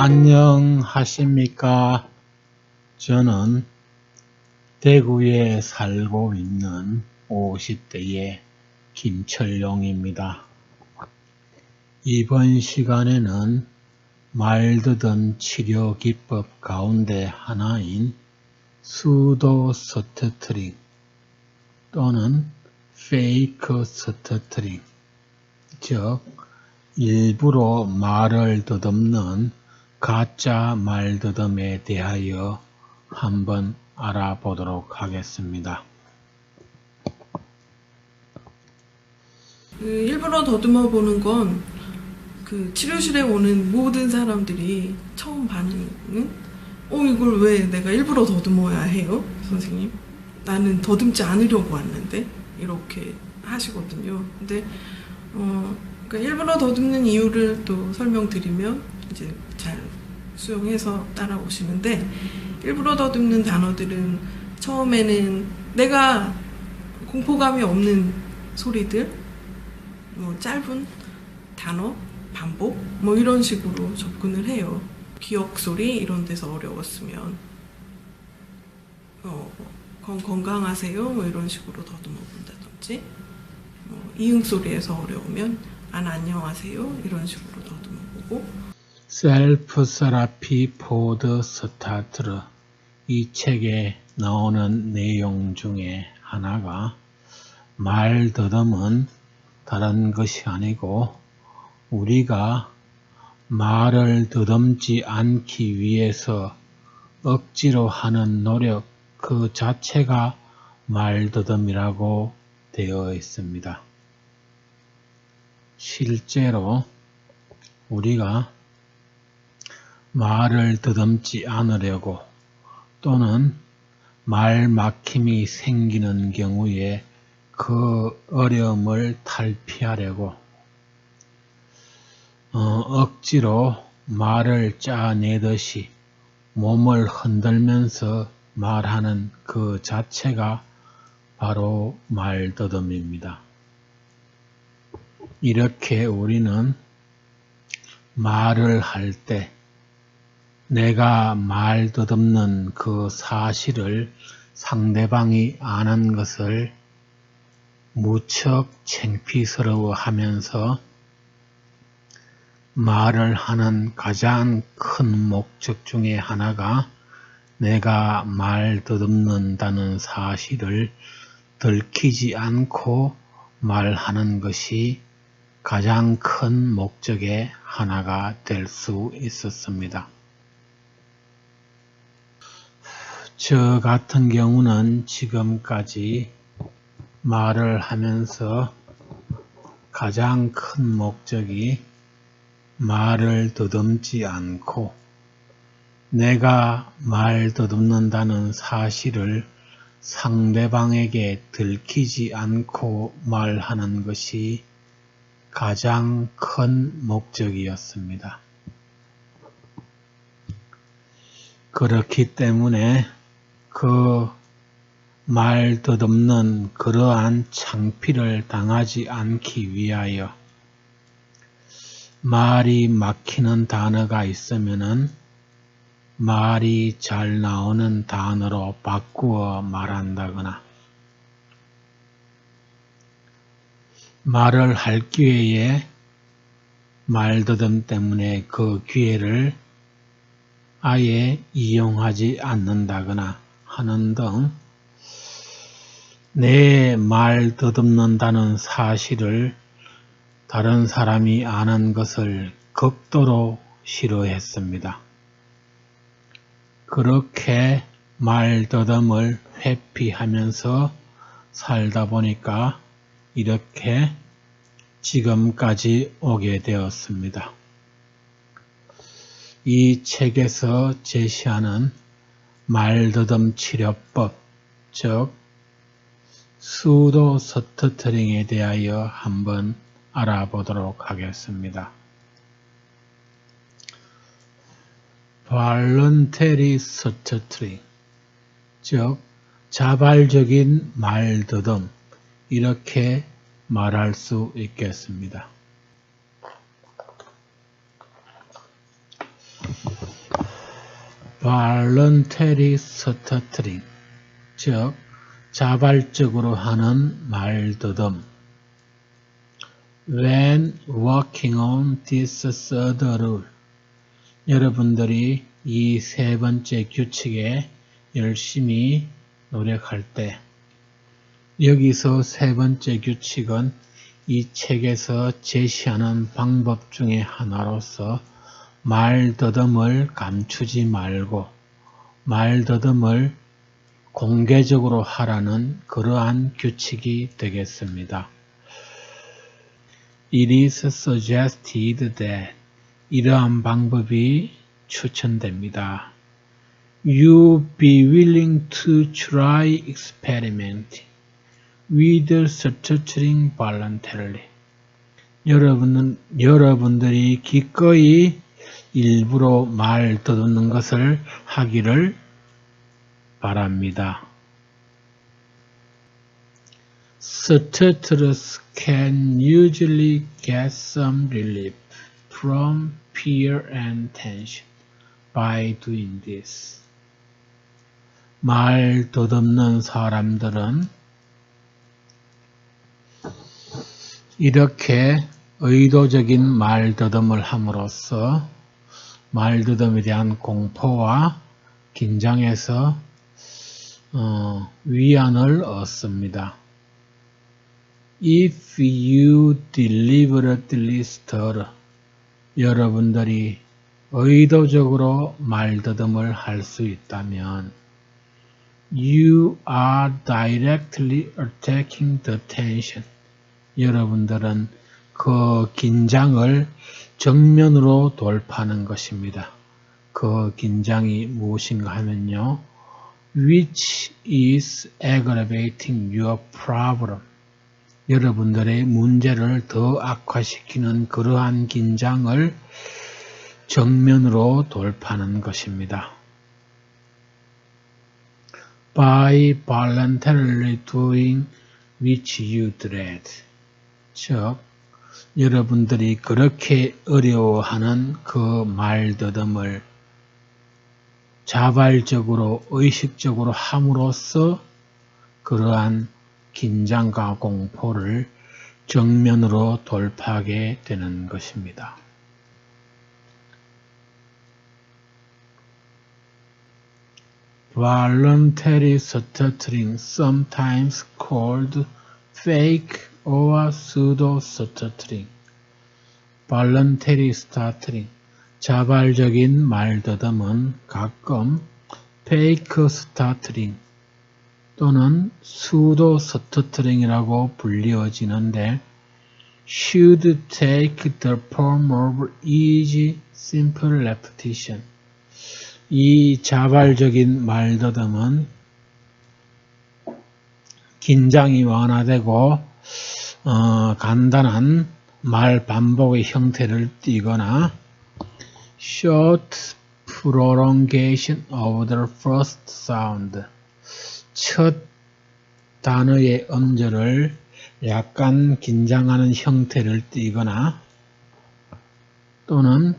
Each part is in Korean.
안녕하십니까. 저는 대구에 살고 있는 50대의 김철용입니다. 이번 시간에는 말더듬 치료 기법 가운데 하나인 수도 스터터링 또는 페이크 스터터링, 즉 일부러 말을 더듬는 가짜 말더듬에 대하여 한번 알아보도록 하겠습니다. 일부러 더듬어 보는 건 치료실에 오는 모든 사람들이 처음 반응은 이걸 왜 내가 일부러 더듬어야 해요? 선생님? 나는 더듬지 않으려고 왔는데? 이렇게 하시거든요. 근데 그러니까 일부러 더듬는 이유를 또 설명드리면 이제 잘 수용해서 따라오시는데, 일부러 더듬는 단어들은 처음에는 내가 공포감이 없는 소리들, 짧은 단어, 반복, 이런 식으로 접근을 해요. 기억 소리 이런 데서 어려웠으면 건강하세요 이런 식으로 더듬어 본다든지, 이응 소리에서 어려우면 안녕하세요 이런 식으로 더듬어 보고. 셀프 세라피 포 더 스타터러, 이 책에 나오는 내용 중에 하나가 말더듬은 다른 것이 아니고 우리가 말을 더듬지 않기 위해서 억지로 하는 노력 그 자체가 말더듬이라고 되어 있습니다. 실제로 우리가 말을 더듬지 않으려고 또는 말 막힘이 생기는 경우에 그 어려움을 탈피하려고 억지로 말을 짜내듯이 몸을 흔들면서 말하는 그 자체가 바로 말더듬입니다. 이렇게 우리는 말을 할 때 내가 말더듬는 그 사실을 상대방이 아는 것을 무척 창피스러워하면서 말을 하는 가장 큰 목적 중에 하나가 내가 말더듬는다는 사실을 들키지 않고 말하는 것이 가장 큰 목적의 하나가 될 수 있었습니다. 저 같은 경우는 지금까지 말을 하면서 가장 큰 목적이 말을 더듬지 않고 내가 말 더듬는다는 사실을 상대방에게 들키지 않고 말하는 것이 가장 큰 목적이었습니다. 그렇기 때문에 그 말 더듬는 그러한 창피를 당하지 않기 위하여 말이 막히는 단어가 있으면은 말이 잘 나오는 단어로 바꾸어 말한다거나, 말을 할 기회에 말더듬 때문에 그 기회를 아예 이용하지 않는다거나 하는 등 내 말 더듬는다는 사실을 다른 사람이 아는 것을 극도로 싫어했습니다. 그렇게 말더듬을 회피하면서 살다 보니까 이렇게 지금까지 오게 되었습니다. 이 책에서 제시하는 말더듬 치료법, 즉 수도 스터터링에 대하여 한번 알아보도록 하겠습니다. voluntary stuttering, 즉 자발적인 말더듬, 이렇게 말할 수 있겠습니다. voluntary stuttering, 즉 자발적으로 하는 말더듬. When working on this third rule, 여러분들이 이 세 번째 규칙에 열심히 노력할 때, 여기서 세 번째 규칙은 이 책에서 제시하는 방법 중에 하나로서 말더듬을 감추지 말고 말더듬을 공개적으로 하라는 그러한 규칙이 되겠습니다. It is suggested that 이러한 방법이 추천됩니다. You be willing to try experiment with stuttering voluntarily. 여러분들이 기꺼이 일부러 말 더듬는 것을 하기를 바랍니다. Stutterers can usually get some relief from fear and tension by doing this. 말 더듬는 사람들은 이렇게 의도적인 말 더듬을 함으로써 말 더듬에 대한 공포와 긴장에서 위안을 얻습니다. If you deliberately stutter, 여러분들이 의도적으로 말더듬을 할 수 있다면 You are directly attacking the tension. 여러분들은 그 긴장을 정면으로 돌파하는 것입니다. 그 긴장이 무엇인가 하면요. Which is aggravating your problem. 여러분들의 문제를 더 악화시키는 그러한 긴장을 정면으로 돌파하는 것입니다. By voluntarily doing which you dread. 즉, 여러분들이 그렇게 어려워하는 그 말더듬을 자발적으로 의식적으로 함으로써 그러한 긴장과 공포를 정면으로 돌파하게 되는 것입니다. Voluntary stuttering, sometimes called fake or pseudo stuttering. Voluntary stuttering, 자발적인 말더듬은 가끔 fake stuttering 또는 pseudo stuttering이라고 불리워지는데 should take the form of easy, simple repetition. 이 자발적인 말더듬은 긴장이 완화되고 간단한 말 반복의 형태를 띠거나 short prolongation of the first sound. 첫 단어의 음절을 약간 긴장하는 형태를 띠거나 또는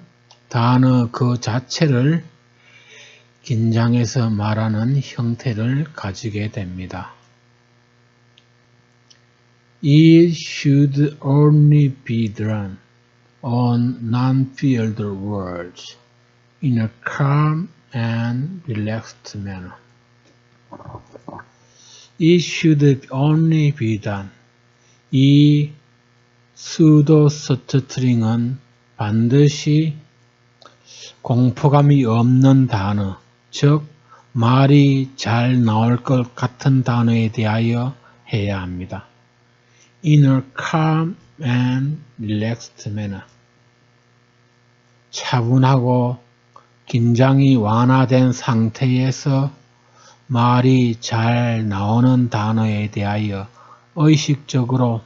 단어 그 자체를 긴장해서 말하는 형태를 가지게 됩니다. It should only be done on non-filled words in a calm and relaxed manner. It should only be done. 이 pseudo stuttering은 반드시 공포감이 없는 단어, 즉 말이 잘 나올 것 같은 단어에 대하여 해야 합니다. In a calm and relaxed manner. 차분하고 긴장이 완화된 상태에서 말이 잘 나오는 단어에 대하여 의식적으로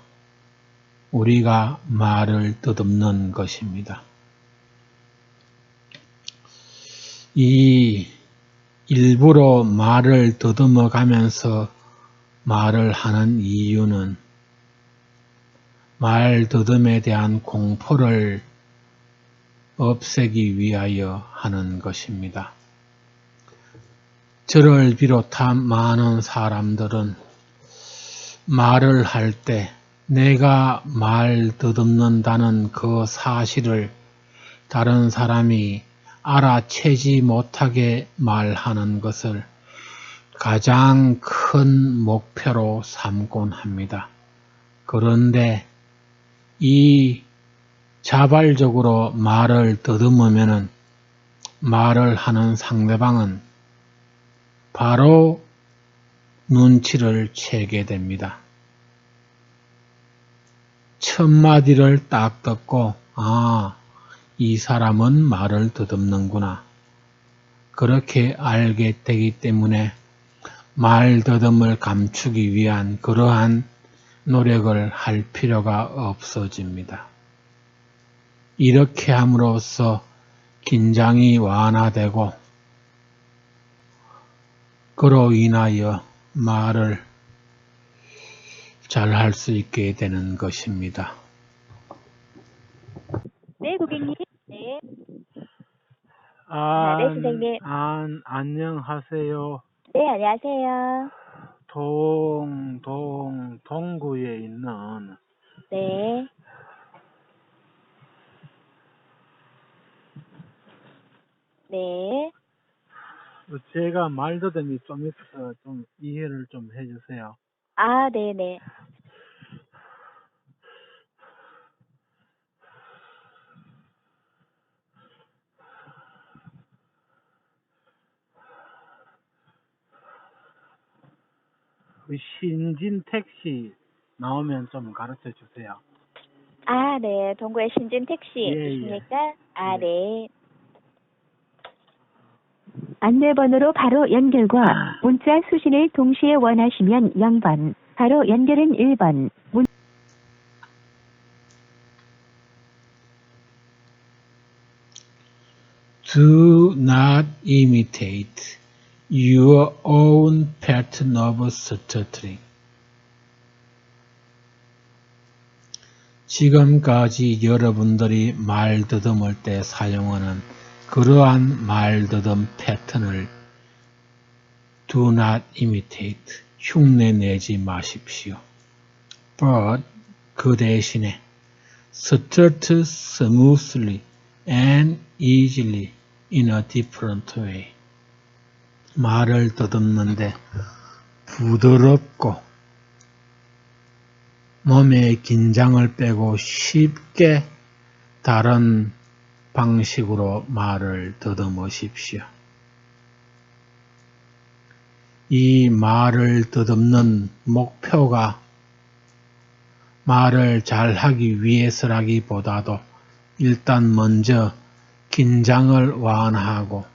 우리가 말을 더듬는 것입니다. 이 일부러 말을 더듬어 가면서 말을 하는 이유는 말더듬에 대한 공포를 없애기 위하여 하는 것입니다. 저를 비롯한 많은 사람들은 말을 할 때 내가 말 더듬는다는 그 사실을 다른 사람이 알아채지 못하게 말하는 것을 가장 큰 목표로 삼곤 합니다. 그런데 이 자발적으로 말을 더듬으면은 말을 하는 상대방은 바로 눈치를 채게 됩니다. 첫 마디를 딱 듣고 이 사람은 말을 더듬는구나. 그렇게 알게 되기 때문에 말 더듬을 감추기 위한 그러한 노력을 할 필요가 없어집니다. 이렇게 함으로써 긴장이 완화되고 그로 인하여 말을 잘 할 수 있게 되는 것입니다. 네, 고객님. 네. 아, 네, 선생님. 안녕하세요. 네, 안녕하세요. 동구에 있는 네. 네. 제가 말더듬이 좀 있어서 좀 이해를 좀 해주세요. 아, 네네. 그 신진 택시 나오면 좀 가르쳐 주세요. 아, 네. 동구의 신진 예, 택시이십니까? 아, 예. 네. 안내번호로 바로 연결과 문자 수신을 동시에 원하시면 0번, 바로 연결은 1번, Do not imitate your own pattern of stuttering. 지금까지 여러분들이 말더듬을 때 사용하는 그러한 말더듬 패턴을 do not imitate, 흉내내지 마십시오. But 그 대신에 stutter smoothly and easily in a different way. 말을 더듬는데 부드럽고 몸의 긴장을 빼고 쉽게 다른 방식으로 말을 더듬으십시오. 이 말을 더듬는 목표가 말을 잘하기 위해서라기보다도 일단 먼저 긴장을 완화하고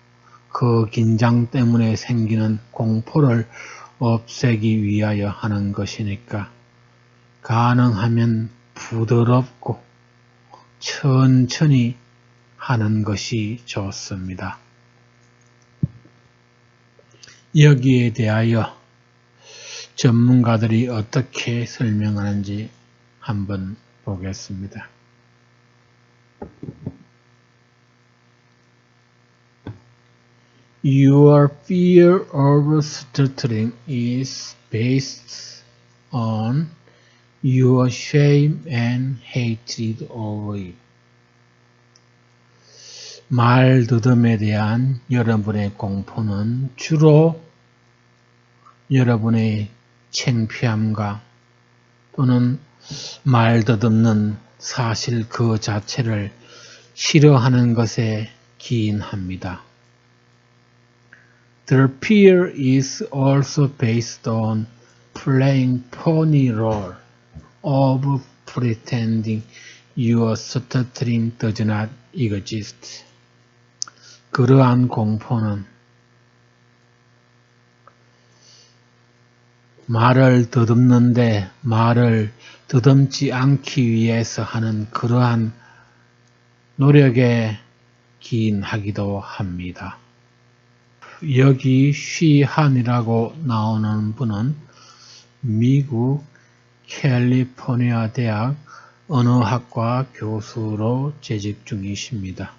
그 긴장 때문에 생기는 공포를 없애기 위하여 하는 것이니까 가능하면 부드럽고 천천히 하는 것이 좋습니다. 여기에 대하여 전문가들이 어떻게 설명하는지 한번 보겠습니다. Your fear of stuttering is based on your shame and hatred of it. 말더듬에 대한 여러분의 공포는 주로 여러분의 창피함과 또는 말더듬는 사실 그 자체를 싫어하는 것에 기인합니다. The fear is also based on playing phony role of pretending your stuttering does not exist. 그러한 공포는 말을 더듬는데 말을 더듬지 않기 위해서 하는 그러한 노력에 기인하기도 합니다. 여기 쉬한이라고 나오는 분은 미국 캘리포니아 대학 언어학과 교수로 재직 중이십니다.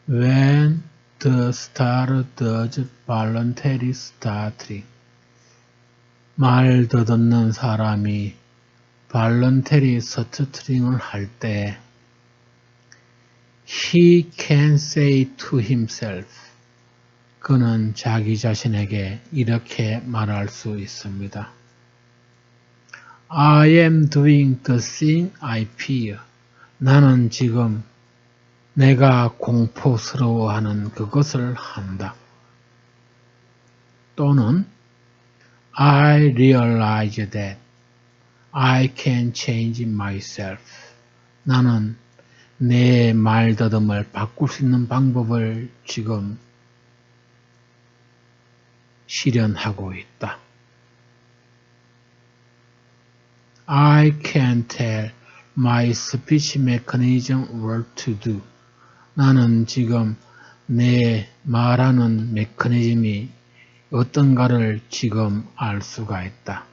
When The starter does voluntary stuttering. 말 더듬는 사람이 voluntary stuttering을 할 때 he can say to himself. 그는 자기 자신에게 이렇게 말할 수 있습니다. I am doing the thing I fear. 나는 지금 내가 공포스러워하는 그것을 한다. 또는 I realize that I can change myself. 나는 내 말더듬을 바꿀 수 있는 방법을 지금 실현하고 있다. I can tell my speech mechanism what to do. 나는 지금 내 말하는 메커니즘이 어떤가를 지금 알 수가 있다.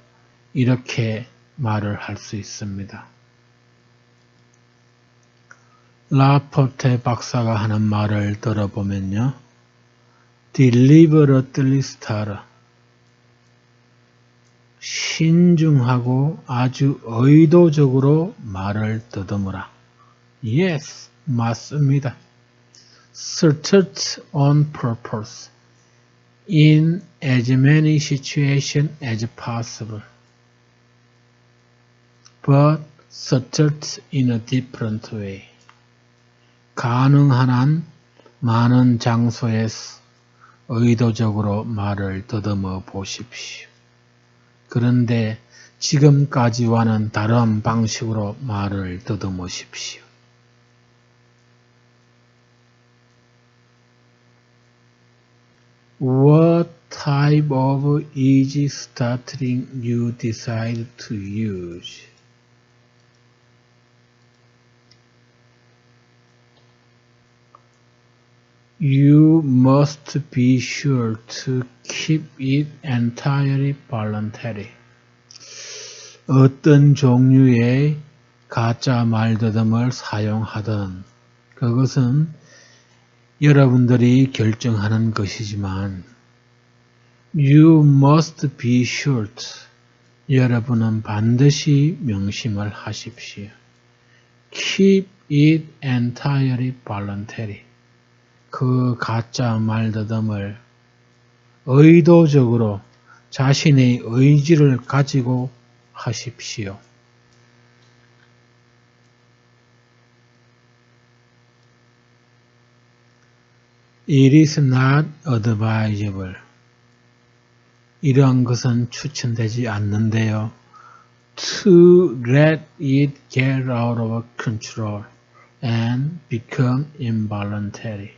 이렇게 말을 할 수 있습니다. 라포테 박사가 하는 말을 들어보면요. deliberately stutter. 신중하고 아주 의도적으로 말을 더듬으라. Yes, 맞습니다. Stutter on purpose. In as many situations as possible. But stutter in a different way. 가능한 한 많은 장소에서 의도적으로 말을 더듬어 보십시오. 그런데 지금까지와는 다른 방식으로 말을 더듬으십시오. What type of easy stuttering you decide to use? You must be sure to keep it entirely voluntary. 어떤 종류의 가짜 말더듬을 사용하든 그것은 여러분들이 결정하는 것이지만 You must be sure to. 여러분은 반드시 명심을 하십시오. Keep it entirely voluntary. 그 가짜 말더듬을 의도적으로 자신의 의지를 가지고 하십시오. It is not advisable. 이러한 것은 추천되지 않는데요. To let it get out of control and become involuntary.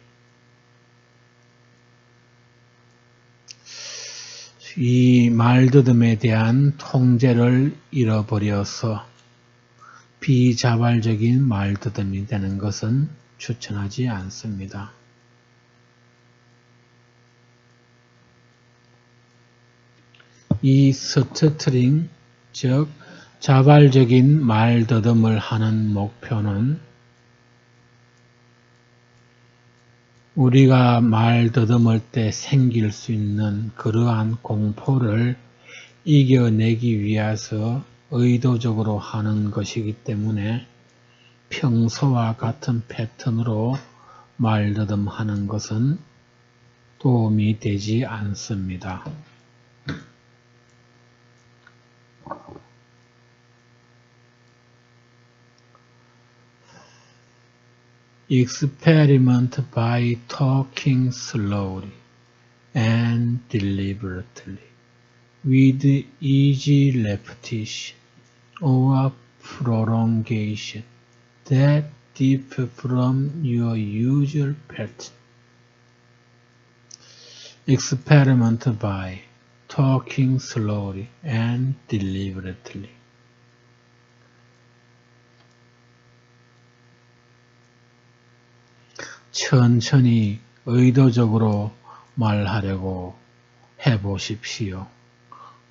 이 말더듬에 대한 통제를 잃어버려서 비자발적인 말더듬이 되는 것은 추천하지 않습니다. 이 스터트링, 즉 자발적인 말더듬을 하는 목표는 우리가 말더듬을 때 생길 수 있는 그러한 공포를 이겨내기 위해서 의도적으로 하는 것이기 때문에 평소와 같은 패턴으로 말더듬하는 것은 도움이 되지 않습니다. Experiment by talking slowly and deliberately with easy repetition or prolongation that differ from your usual pattern. Experiment by talking slowly and deliberately. 천천히 의도적으로 말하려고 해보십시오.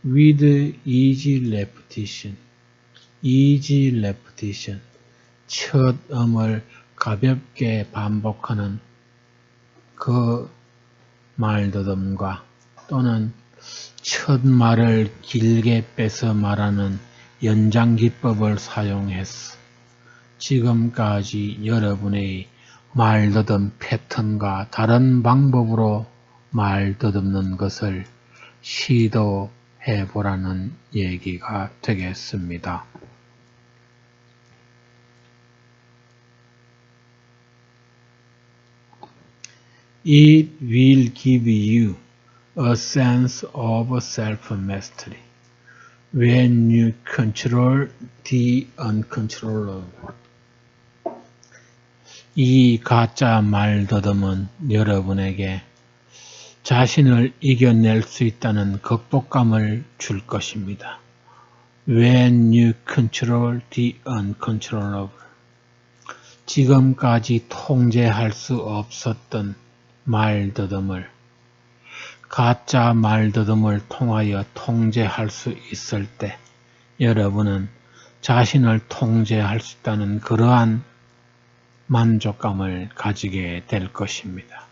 With easy repetition. easy repetition. 첫 음을 가볍게 반복하는 그 말더듬과 또는 첫 말을 길게 빼서 말하는 연장기법을 사용해서 지금까지 여러분의 말더듬 패턴과 다른 방법으로 말더듬는 것을 시도해 보라는 얘기가 되겠습니다. It will give you a sense of self-mastery when you control the uncontrollable. 이 가짜 말더듬은 여러분에게 자신을 이겨낼 수 있다는 극복감을 줄 것입니다. When you control the uncontrollable. 지금까지 통제할 수 없었던 말더듬을 가짜 말더듬을 통하여 통제할 수 있을 때 여러분은 자신을 통제할 수 있다는 그러한 만족감을 가지게 될 것입니다.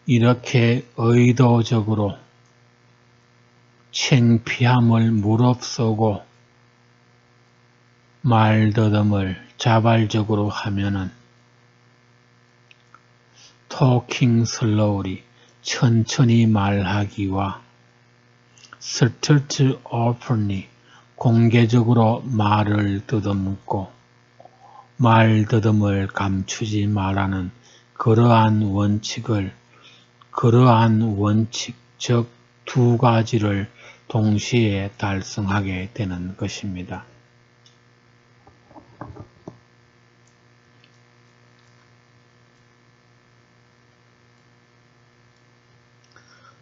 이렇게 의도적으로 창피함을 무릅쓰고 말더듬을 자발적으로 하면은 talking slowly 천천히 말하기와 start openly 공개적으로 말을 더듬고 말더듬을 감추지 말라는 그러한 원칙 즉 두 가지를 동시에 달성하게 되는 것입니다.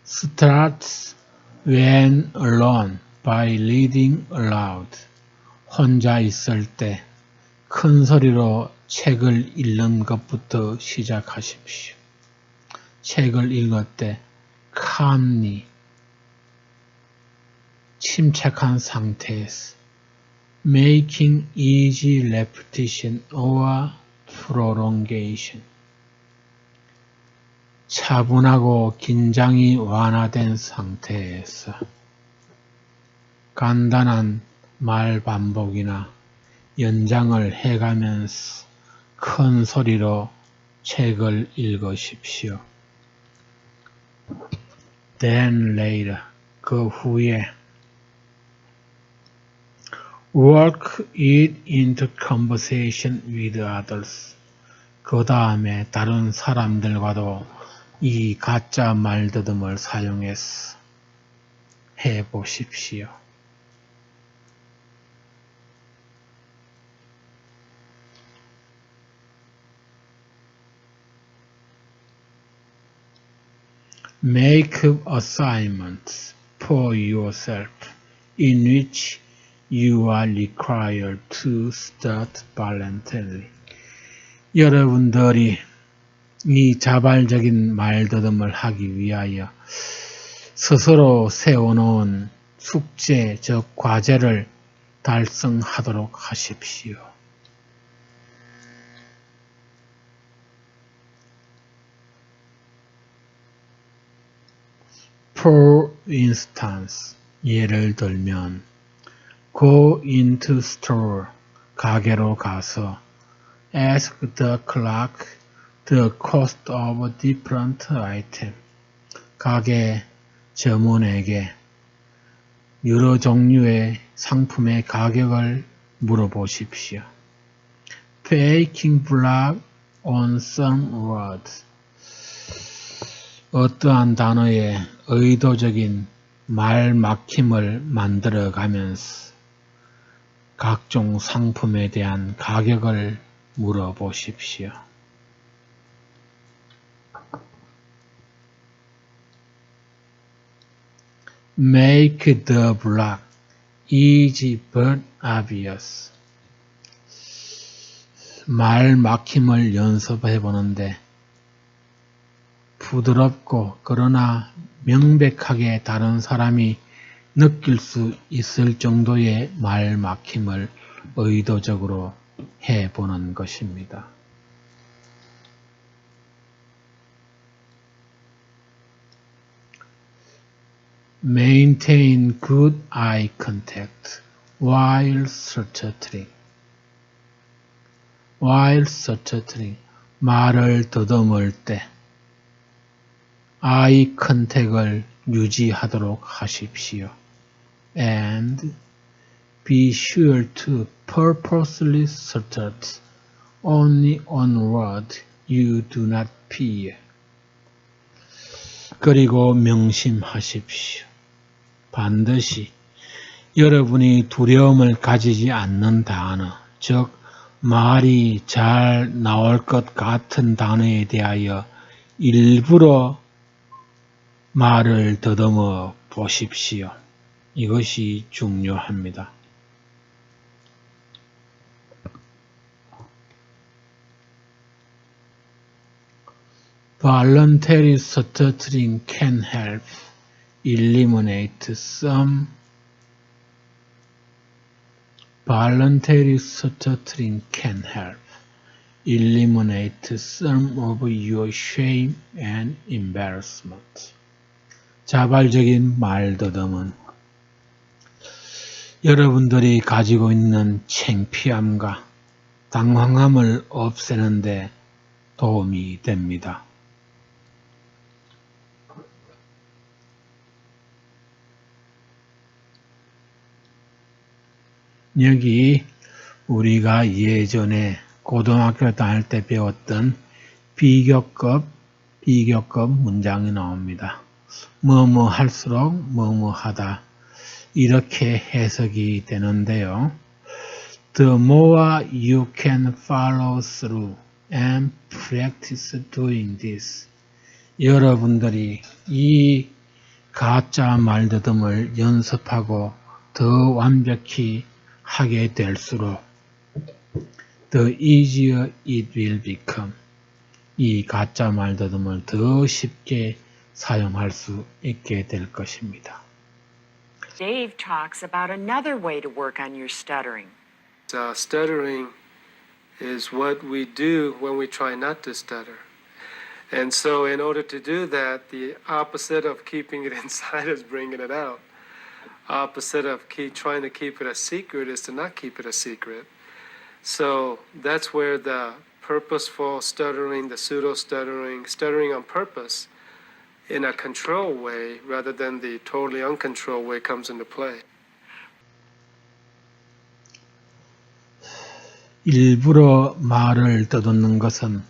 Starts when alone by reading aloud. 혼자 있을 때 큰 소리로 책을 읽는 것부터 시작하십시오. 책을 읽을 때 calmly 침착한 상태에서 making easy repetition or prolongation. 차분하고 긴장이 완화된 상태에서 간단한 말 반복이나 연장을 해가면서 큰 소리로 책을 읽으십시오. Then later, 그 후에 work it into conversation with others. 그 다음에 다른 사람들과도 이 가짜 말더듬을 사용해서 해보십시오. Make assignments for yourself in which you are required to start voluntarily. 여러분들이 이 자발적인 말더듬을 하기 위하여 스스로 세워놓은 숙제, 즉 과제를 달성하도록 하십시오. For instance, 예를 들면 go into store, 가게로 가서 ask the clerk the cost of different item. 가게 점원에게 여러 종류의 상품의 가격을 물어보십시오. Faking block on some words. 어떠한 단어에 의도적인 말 막힘을 만들어 가면서 각종 상품에 대한 가격을 물어보십시오. Make the block easy but obvious. 말 막힘을 연습해 보는데 부드럽고 그러나 명백하게 다른 사람이 느낄 수 있을 정도의 말 막힘을 의도적으로 해보는 것입니다. Maintain good eye contact while stuttering. While stuttering, 말을 더듬을 때 eye contact을 유지하도록 하십시오. And be sure to purposely stutter only on words you do not fear. 그리고 명심하십시오. 반드시 여러분이 두려움을 가지지 않는 단어, 즉 말이 잘 나올 것 같은 단어에 대하여 일부러 말을 더듬어 보십시오. 이것이 중요합니다. Voluntary stuttering can help eliminate some Voluntary stuttering can help eliminate some of your shame and embarrassment. 자발적인 말더듬은 여러분들이 가지고 있는 창피함과 당황함을 없애는 데 도움이 됩니다. 여기 우리가 예전에 고등학교 다닐 때 배웠던 비교급 문장이 나옵니다. 뭐뭐 할수록 뭐뭐 하다 이렇게 해석이 되는데요. The more you can follow through and practice doing this. 여러분들이 이 가짜 말더듬을 연습하고 더 완벽히 하게 될수록 the easier it will become. 이 가짜 말더듬을 더 쉽게 사용할 수 있게 될 것입니다. Dave talks about another way to work on your stuttering. Stuttering is what we do when we try not to stutter. And so in order to do that, the opposite of keeping it inside is bringing it out. Opposite of trying to keep it a secret is to not keep it a secret. So that's where the purposeful stuttering, the pseudo-stuttering, stuttering on purpose in a controlled way rather than the totally uncontrolled way comes into play. 일부러 말을 더듬는 것은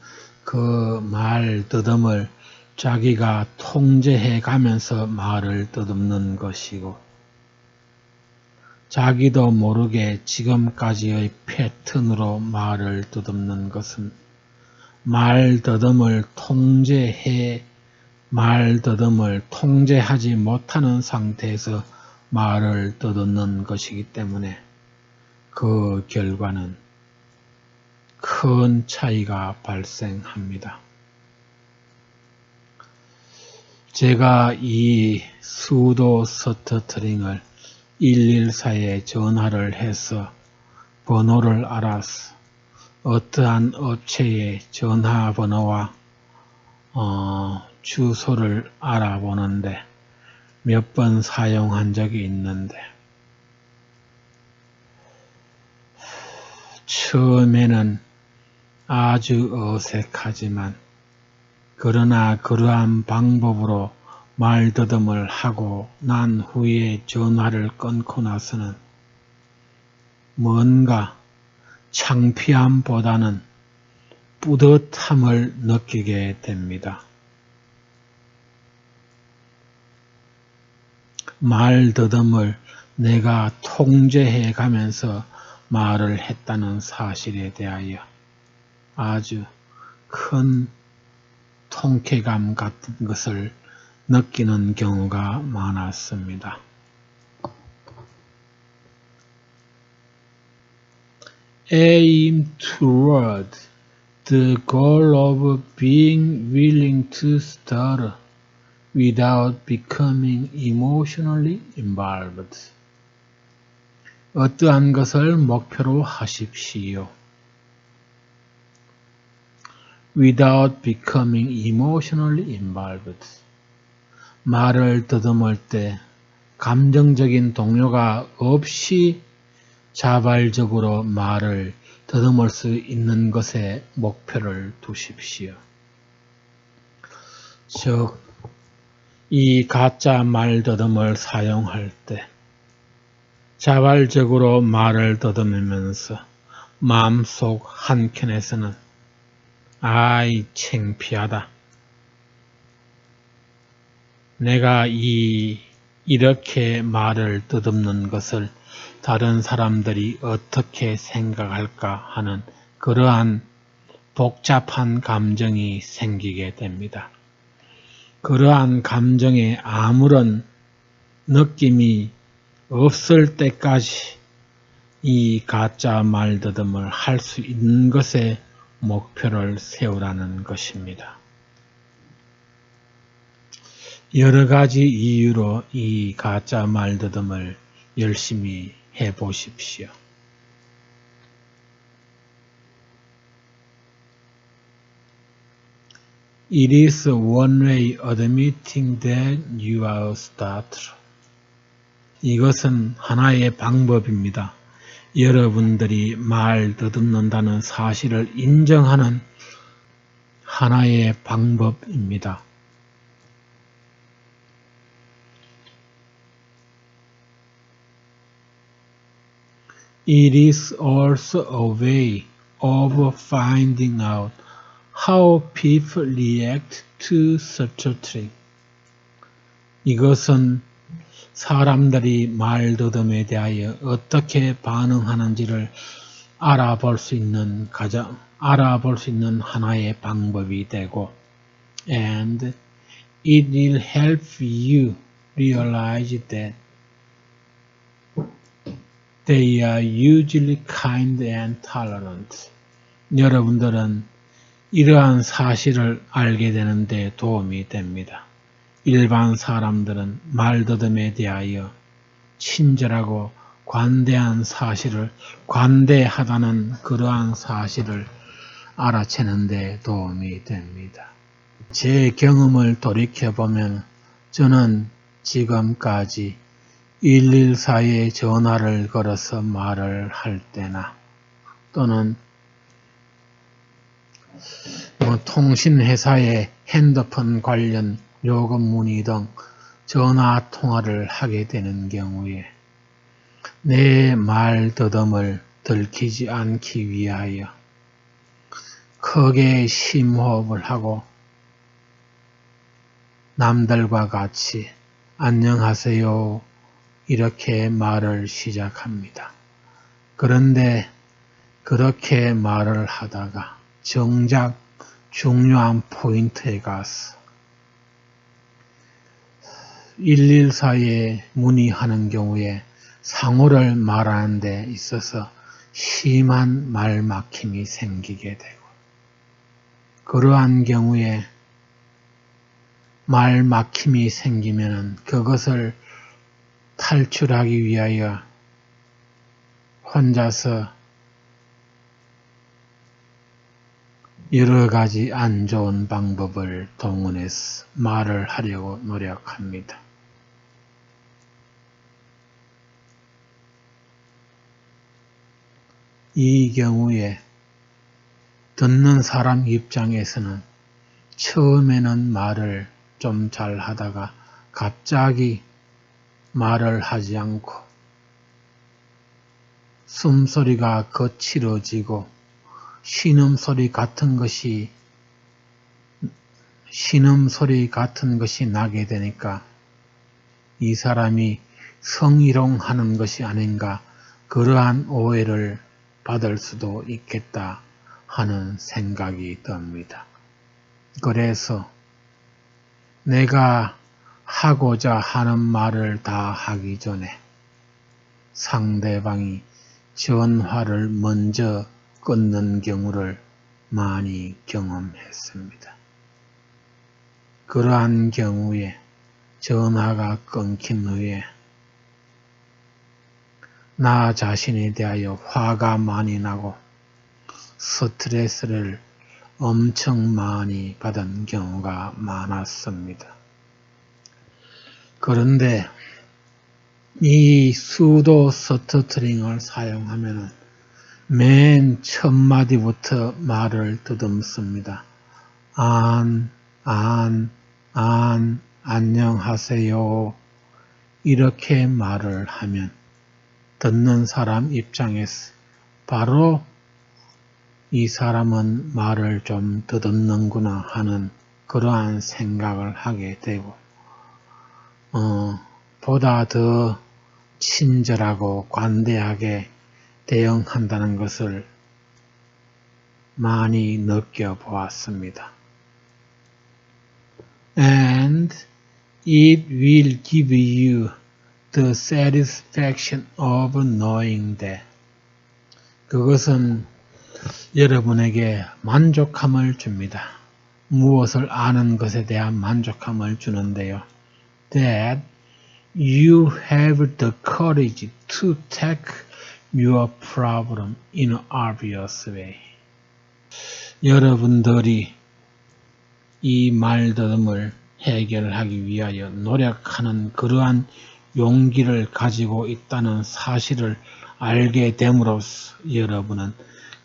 그 말 더듬을 자기가 통제해 가면서 말을 더듬는 것이고 자기도 모르게 지금까지의 패턴으로 말을 더듬는 것은 말 더듬을 통제하지 못하는 상태에서 말을 더듬는 것이기 때문에 그 결과는 큰 차이가 발생합니다. 제가 이 수도 스터트링을 114에 전화를 해서 번호를 알아서 어떠한 업체의 전화번호와 주소를 알아보는데 몇 번 사용한 적이 있는데 처음에는 아주 어색하지만 그러나 그러한 방법으로 말더듬을 하고 난 후에 전화를 끊고 나서는 뭔가 창피함보다는 뿌듯함을 느끼게 됩니다. 말더듬을 내가 통제해 가면서 말을 했다는 사실에 대하여 아주 큰 통쾌감 같은 것을 느끼는 경우가 많았습니다. Aim toward the goal of being willing to stutter without becoming emotionally involved. 어떠한 것을 목표로 하십시오. Without becoming emotionally involved. 말을 더듬을 때 감정적인 동요가 없이 자발적으로 말을 더듬을 수 있는 것에 목표를 두십시오. 즉, 이 가짜 말더듬을 사용할 때 자발적으로 말을 더듬으면서 마음속 한켠에서는 아이 창피하다. 내가 이렇게 말을 더듬는 것을 다른 사람들이 어떻게 생각할까 하는 그러한 복잡한 감정이 생기게 됩니다. 그러한 감정에 아무런 느낌이 없을 때까지 이 가짜 말더듬을 할 수 있는 것에 목표를 세우라는 것입니다. 여러 가지 이유로 이 가짜 말더듬을 열심히 해보십시오. It is one way admitting that you are a starter. 이것은 하나의 방법입니다. 여러분들이 말 더듬는다는 사실을 인정하는 하나의 방법입니다. It is also a way of finding out how people react to such a trick. 이것은 사람들이 말더듬에 대하여 어떻게 반응하는지를 알아볼 수 있는 하나의 방법이 되고, and it will help you realize that they are usually kind and tolerant. 여러분들은 이러한 사실을 알게 되는 데 도움이 됩니다. 일반 사람들은 말더듬에 대하여 친절하고 관대하다는 그러한 사실을 알아채는 데 도움이 됩니다. 제 경험을 돌이켜보면 저는 지금까지 114에 전화를 걸어서 말을 할 때나 또는 통신회사의 핸드폰 관련 요금 문의 등 전화 통화를 하게 되는 경우에 내 말더듬을 들키지 않기 위하여 크게 심호흡을 하고 남들과 같이 안녕하세요 이렇게 말을 시작합니다. 그런데 그렇게 말을 하다가 정작 중요한 포인트에 가서 114에 문의하는 경우에 상호를 말하는 데 있어서 심한 말막힘이 생기게 되고, 그러한 경우에 말막힘이 생기면 그것을 탈출하기 위하여 혼자서 여러 가지 안 좋은 방법을 동원해서 말을 하려고 노력합니다. 이 경우에 듣는 사람 입장에서는 처음에는 말을 좀 잘 하다가 갑자기 말을 하지 않고 숨소리가 거칠어지고 신음소리 같은 것이 나게 되니까 이 사람이 성희롱하는 것이 아닌가 그러한 오해를 받을 수도 있겠다 하는 생각이 듭니다. 그래서 내가 하고자 하는 말을 다 하기 전에 상대방이 전화를 먼저 끊는 경우를 많이 경험했습니다. 그러한 경우에 전화가 끊긴 후에 나 자신에 대하여 화가 많이 나고 스트레스를 엄청 많이 받은 경우가 많았습니다. 그런데 이 수도 스터트링을 사용하면 맨 첫 마디부터 말을 더듬습니다. 안녕하세요. 이렇게 말을 하면 듣는 사람 입장에서 바로 이 사람은 말을 좀 더듬는구나 하는 그러한 생각을 하게 되고 보다 더 친절하고 관대하게 대응한다는 것을 많이 느껴보았습니다. And it will give you the satisfaction of knowing that. 그것은 여러분에게 만족함을 줍니다. 무엇을 아는 것에 대한 만족함을 주는데요. That you have the courage to tackle your problem in an obvious way. 여러분들이 이 말더듬을 해결하기 위하여 노력하는 그러한 용기를 가지고 있다는 사실을 알게 됨으로써 여러분은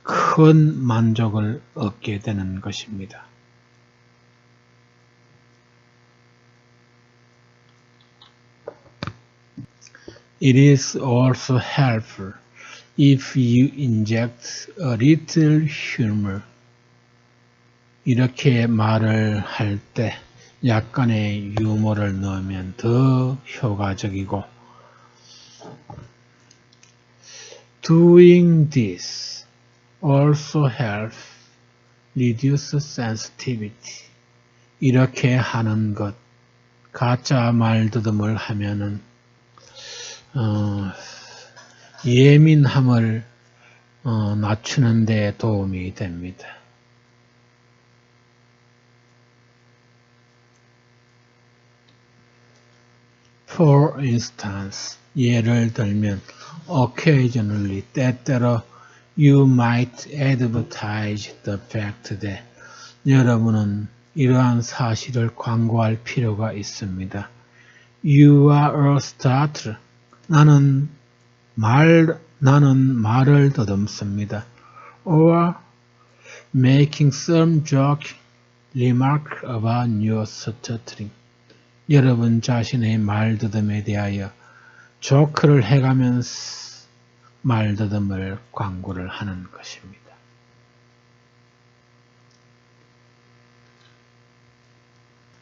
큰 만족을 얻게 되는 것입니다. It is also helpful if you inject a little humor. 이렇게 말을 할 때 약간의 유머를 넣으면 더 효과적이고 Doing this also helps reduce sensitivity. 이렇게 하는 것, 가짜 말더듬을 하면은 예민함을 낮추는 데 도움이 됩니다. For instance, 예를 들면 occasionally, 때때로 you might advertise the fact that 여러분은 이러한 사실을 광고할 필요가 있습니다. You are a starter. 나는 말을 더듬습니다. Or making some joke remark about your stuttering. 여러분 자신의 말더듬에 대하여 조크를 해가면서 말더듬을 광고를 하는 것입니다.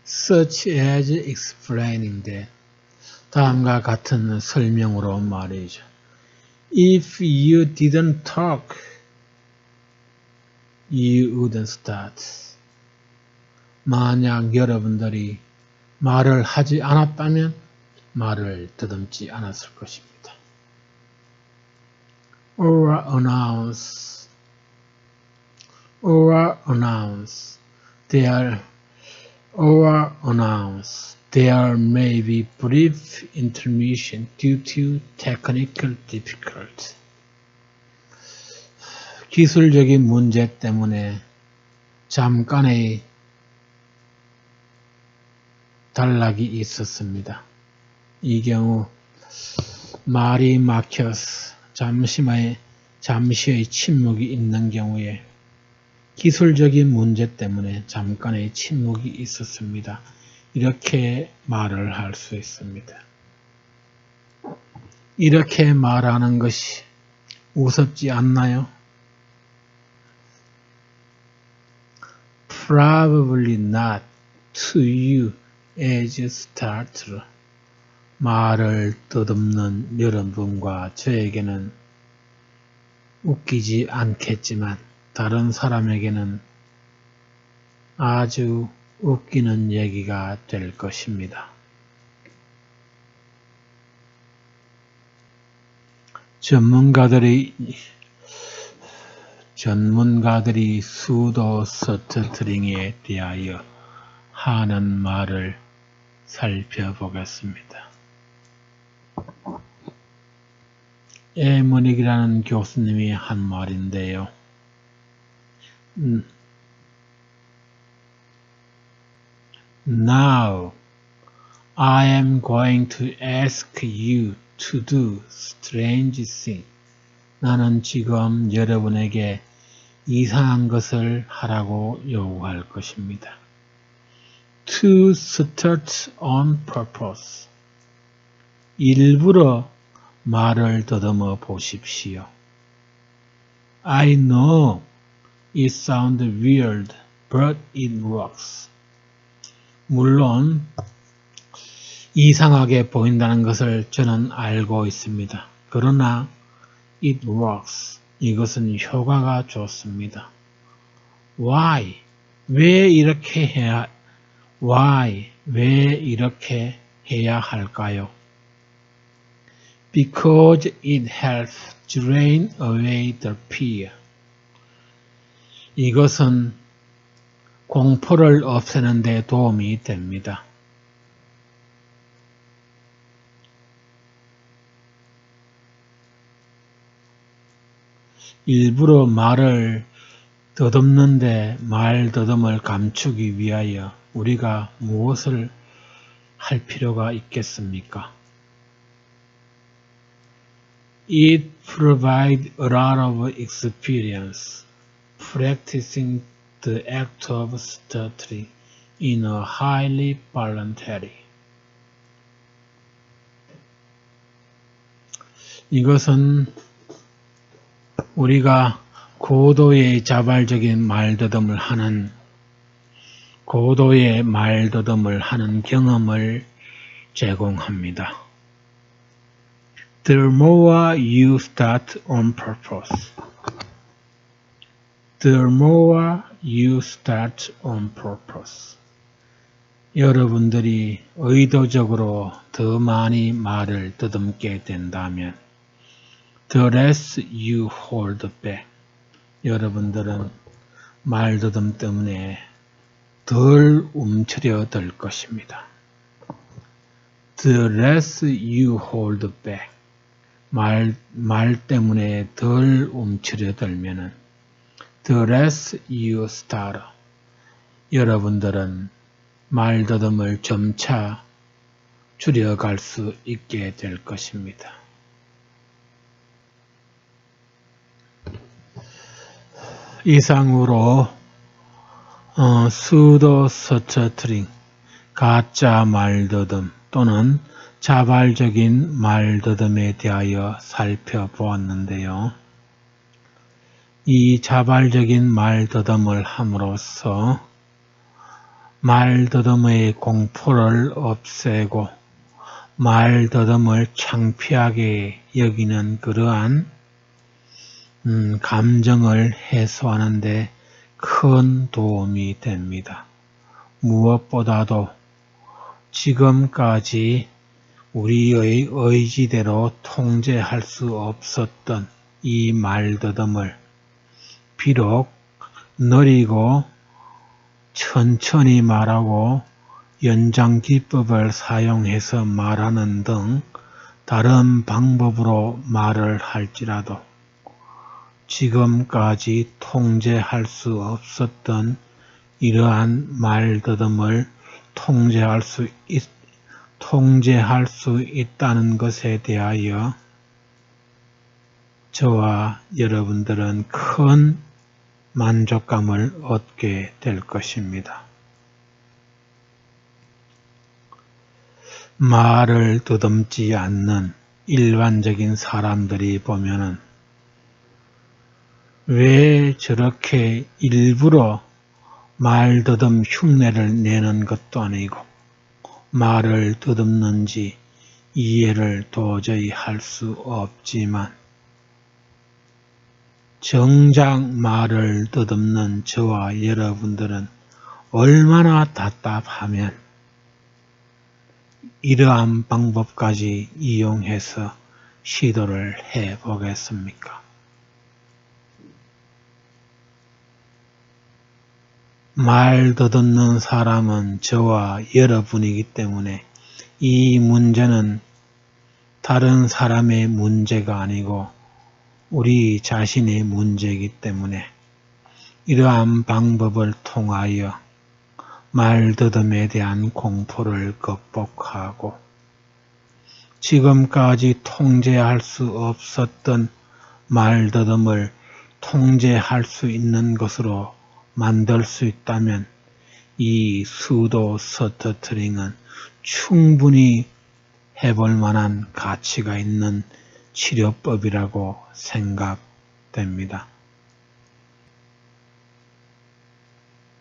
Such as explaining that. 다음과 같은 설명으로 말이죠. If you didn't talk, you wouldn't start. 만약 여러분들이 말을 하지 않았다면 말을 더듬지 않았을 것입니다. Or announce. There may be brief intermission due to technical difficulty. 기술적인 문제 때문에 잠깐의 단락이 있었습니다. 이 경우 말이 막혀서 잠시의 침묵이 있는 경우에 기술적인 문제 때문에 잠깐의 침묵이 있었습니다. 이렇게 말을 할 수 있습니다. 이렇게 말하는 것이 우습지 않나요? Probably not to you as starter. 말을 더듬는 여러분과 저에게는 웃기지 않겠지만 다른 사람에게는 아주 웃기는 얘기가 될 것입니다. 전문가들이 수도 스터트링에 대하여 하는 말을 살펴보겠습니다. 에머닉이라는 교수님이 한 말인데요. Now, I am going to ask you to do strange thing. 나는 지금 여러분에게 이상한 것을 하라고 요구할 것입니다. To start on purpose. 일부러 말을 더듬어 보십시오. I know it sounds weird, but it works. 물론 이상하게 보인다는 것을 저는 알고 있습니다. 그러나 it works. 이것은 효과가 좋습니다. Why? 왜 이렇게 해야 할까요? Because it helps drain away the fear. 이것은 공포를 없애는 데 도움이 됩니다. 일부러 말을 더듬는데 말더듬을 감추기 위하여 우리가 무엇을 할 필요가 있겠습니까? It provides a lot of experience practicing the act of stuttering in a highly voluntary. 이것은 우리가 고도의 자발적인 말더듬을 하는 경험을 제공합니다. The more you start on purpose. The more you start on purpose. 여러분들이 의도적으로 더 많이 말을 더듬게 된다면 The less you hold back. 여러분들은 말더듬 때문에 덜 움츠려들 것입니다. The less you hold back. 말 때문에 덜 움츠려들면은 The less you start. 여러분들은 말더듬을 점차 줄여갈 수 있게 될 것입니다. 이상으로 pseudo stuttering, 가짜 말더듬 또는 자발적인 말더듬에 대하여 살펴보았는데요. 이 자발적인 말더듬을 함으로써 말더듬의 공포를 없애고 말더듬을 창피하게 여기는 그러한 감정을 해소하는 데 큰 도움이 됩니다. 무엇보다도 지금까지 우리의 의지대로 통제할 수 없었던 이 말더듬을 비록 느리고 천천히 말하고 연장기법을 사용해서 말하는 등 다른 방법으로 말을 할지라도 지금까지 통제할 수 없었던 이러한 말더듬을 통제할 수 있다는 것에 대하여 저와 여러분들은 큰 만족감을 얻게 될 것입니다. 말을 더듬지 않는 일반적인 사람들이 보면은 왜 저렇게 일부러 말더듬 흉내를 내는 것도 아니고 말을 더듬는지 이해를 도저히 할 수 없지만 정작 말을 더듬는 저와 여러분들은 얼마나 답답하면 이러한 방법까지 이용해서 시도를 해 보겠습니까? 말 더듬는 사람은 저와 여러분이기 때문에 이 문제는 다른 사람의 문제가 아니고 우리 자신의 문제이기 때문에 이러한 방법을 통하여 말더듬에 대한 공포를 극복하고 지금까지 통제할 수 없었던 말더듬을 통제할 수 있는 것으로 만들 수 있다면 이 수도 스터트링은 충분히 해볼 만한 가치가 있는 치료법이라고 생각됩니다.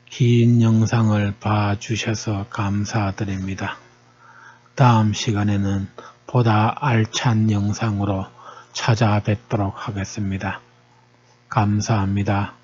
긴 영상을 봐주셔서 감사드립니다. 다음 시간에는 보다 알찬 영상으로 찾아뵙도록 하겠습니다. 감사합니다.